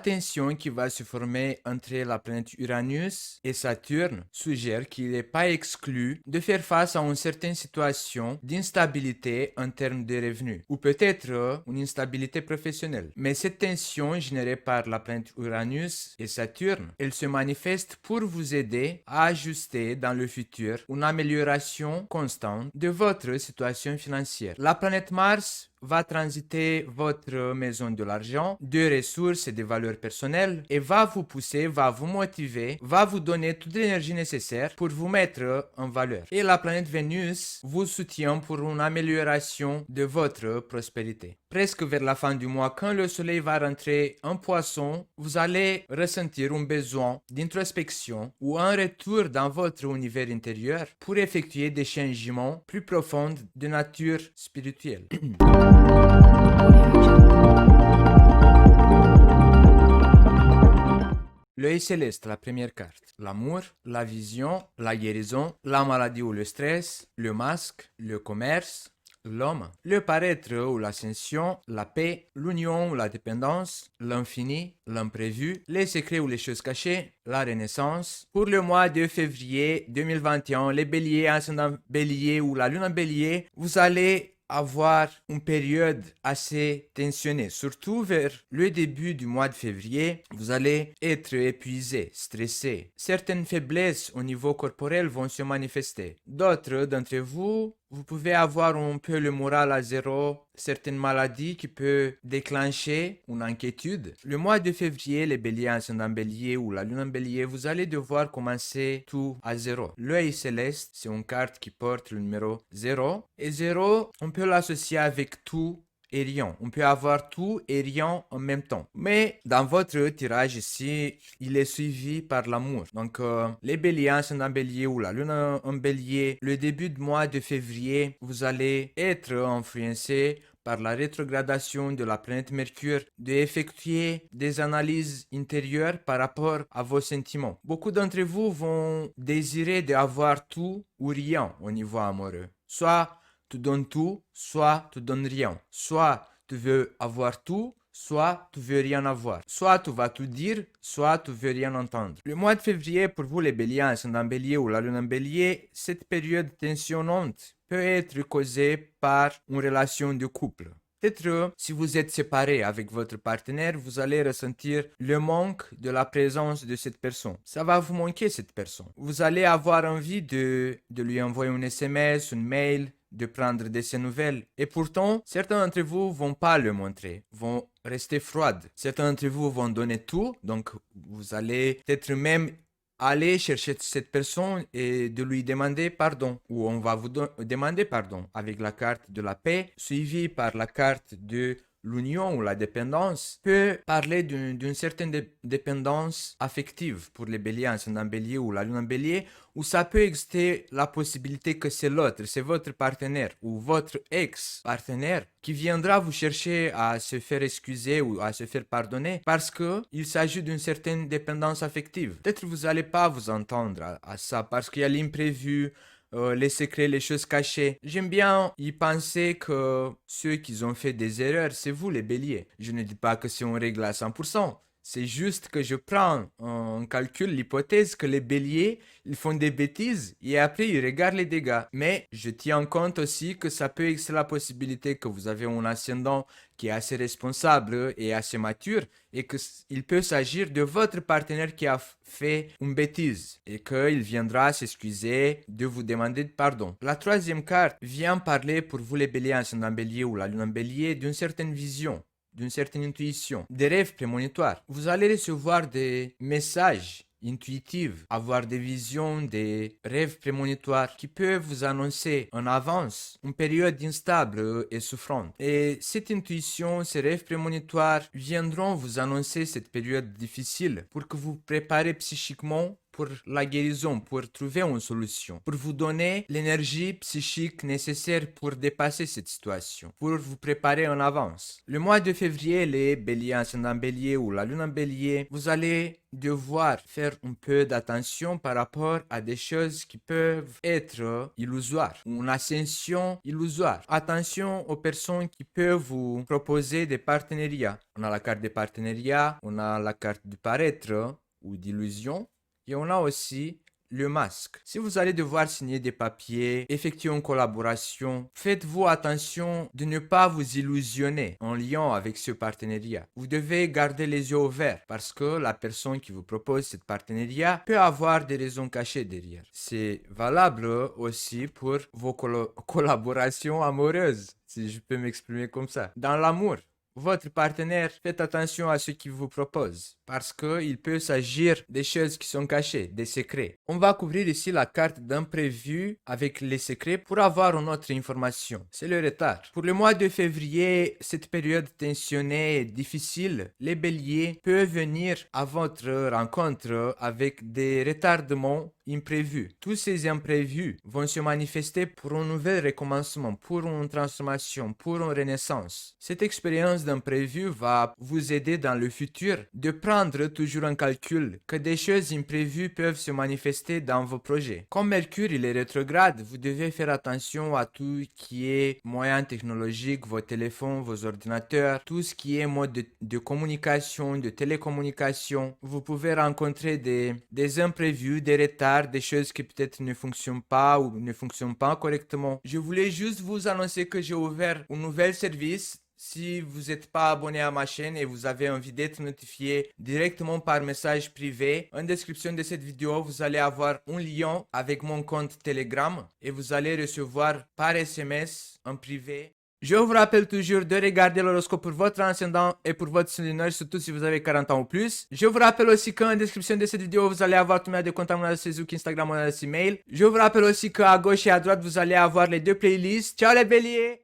tension qui va se former entre la planète Uranus et Saturne suggère qu'il n'est pas exclu de faire face à une certaine situation d'instabilité en termes de revenus, ou peut-être une instabilité professionnelle. Mais cette tension générée par la planète Uranus et Saturne, elle se manifeste pour vous aider à ajuster dans le futur une amélioration constante de votre situation financière. La planète Mars va transiter votre maison de l'argent, de ressources et de valeurs personnelles et va vous pousser, va vous motiver, va vous donner toute l'énergie nécessaire pour vous mettre en valeur. Et la planète Vénus vous soutient pour une amélioration de votre prospérité. Presque vers la fin du mois, quand le soleil va rentrer en poisson, vous allez ressentir un besoin d'introspection ou un retour dans votre univers intérieur pour effectuer des changements plus profonds de nature spirituelle. L'œil céleste, la première carte. L'amour, la vision, la guérison, la maladie ou le stress, le masque, le commerce, l'homme, le paraître ou l'ascension, la paix, l'union ou la dépendance, l'infini, l'imprévu, les secrets ou les choses cachées, la renaissance. Pour le mois de février 2021, les béliers, ascendant bélier ou la lune en bélier, vous allez avoir une période assez tensionnée. Surtout vers le début du mois de février, vous allez être épuisé, stressé. Certaines faiblesses au niveau corporel vont se manifester. D'autres d'entre vous, vous pouvez avoir un peu le moral à zéro, certaines maladies qui peuvent déclencher une inquiétude. Le mois de février, les béliers ascendant bélier ou la lune en bélier, vous allez devoir commencer tout à zéro. L'œil céleste, c'est une carte qui porte le numéro 0. Et 0, on peut l'associer avec tout et rien. On peut avoir tout et rien en même temps. Mais dans votre tirage ici, il est suivi par l'amour. Donc, les béliers ascendant bélier ou la lune en bélier, le début du mois de février, vous allez être influencé par la rétrogradation de la planète Mercure, d'effectuer des analyses intérieures par rapport à vos sentiments. Beaucoup d'entre vous vont désirer d'avoir tout ou rien au niveau amoureux. Soit tu donnes tout, soit tu donnes rien. Soit tu veux avoir tout, soit tu veux rien avoir. Soit tu vas tout dire, soit tu veux rien entendre. Le mois de février, pour vous les béliers, ascendant bélier ou la lune en bélier, cette période tensionnante peut être causée par une relation de couple. Peut-être si vous êtes séparé avec votre partenaire, vous allez ressentir le manque de la présence de cette personne. Ça va vous manquer cette personne. Vous allez avoir envie de lui envoyer un SMS, un mail, de prendre de ses nouvelles. Et pourtant, certains d'entre vous vont pas le montrer, vont rester froides. Certains d'entre vous vont donner tout, donc vous allez peut-être même aller chercher cette personne et de lui demander pardon, ou on va vous demander pardon avec la carte de la paix, suivie par la carte de l'union ou la dépendance, peut parler d'une certaine dépendance affective pour les béliers, ascendant bélier ou la lune en bélier, où ça peut exister la possibilité que c'est l'autre, c'est votre partenaire ou votre ex-partenaire qui viendra vous chercher à se faire excuser ou à se faire pardonner parce qu'il s'agit d'une certaine dépendance affective. Peut-être vous n'allez pas vous entendre à ça parce qu'il y a l'imprévu, les secrets, les choses cachées. J'aime bien y penser que ceux qui ont fait des erreurs, c'est vous les béliers. Je ne dis pas que c'est une règle à 100%. C'est juste que je prends en calcul l'hypothèse que les béliers, ils font des bêtises et après ils regardent les dégâts. Mais je tiens en compte aussi que ça peut exister la possibilité que vous avez un ascendant qui est assez responsable et assez mature et qu'il peut s'agir de votre partenaire qui a fait une bêtise et qu'il viendra s'excuser de vous demander pardon. La troisième carte vient parler pour vous les béliers, ascendant bélier ou la lune en bélier d'une certaine vision, d'une certaine intuition, des rêves prémonitoires. Vous allez recevoir des messages intuitifs, avoir des visions, des rêves prémonitoires qui peuvent vous annoncer en avance une période instable et souffrante. Et cette intuition, ces rêves prémonitoires viendront vous annoncer cette période difficile pour que vous préparez psychiquement pour la guérison, pour trouver une solution, pour vous donner l'énergie psychique nécessaire pour dépasser cette situation, pour vous préparer en avance. Le mois de février, les béliers, ascendant bélier ou la lune en bélier, vous allez devoir faire un peu d'attention par rapport à des choses qui peuvent être illusoires, une ascension illusoire. Attention aux personnes qui peuvent vous proposer des partenariats. On a la carte des partenariats, on a la carte du paraître ou d'illusion, et on a aussi le masque. Si vous allez devoir signer des papiers, effectuer une collaboration, faites-vous attention de ne pas vous illusionner en lien avec ce partenariat. Vous devez garder les yeux ouverts parce que la personne qui vous propose ce partenariat peut avoir des raisons cachées derrière. C'est valable aussi pour vos collaborations amoureuses, si je peux m'exprimer comme ça. Dans l'amour, votre partenaire, faites attention à ce qu'il vous propose parce qu'il peut s'agir des choses qui sont cachées, des secrets. On va couvrir ici la carte d'imprévu avec les secrets pour avoir une autre information. C'est le retard. Pour le mois de février, cette période tensionnée et difficile, les béliers peuvent venir à votre rencontre avec des retardements imprévus. Tous ces imprévus vont se manifester pour un nouvel recommencement, pour une transformation, pour une renaissance. Cette expérience d'imprévu va vous aider dans le futur de prendre toujours en calcul que des choses imprévues peuvent se manifester dans vos projets. Comme Mercure il est rétrograde, vous devez faire attention à tout qui est moyen technologique, vos téléphones, vos ordinateurs, tout ce qui est mode de communication, de télécommunication. Vous pouvez rencontrer des imprévus, des retards, des choses qui peut-être ne fonctionnent pas ou ne fonctionnent pas correctement. Je voulais juste vous annoncer que j'ai ouvert un nouvel service. Si vous n'êtes pas abonné à ma chaîne et vous avez envie d'être notifié directement par message privé, en description de cette vidéo, vous allez avoir un lien avec mon compte Telegram et vous allez recevoir par SMS en privé. Je vous rappelle toujours de regarder l'horoscope pour votre ascendant et pour votre signe lunaire, surtout si vous avez 40 ans ou plus. Je vous rappelle aussi qu'en description de cette vidéo, vous allez avoir tout de compte à mon adresse Facebook, Instagram, mon adresse email. Je vous rappelle aussi qu'à gauche et à droite, vous allez avoir les deux playlists. Ciao les béliers!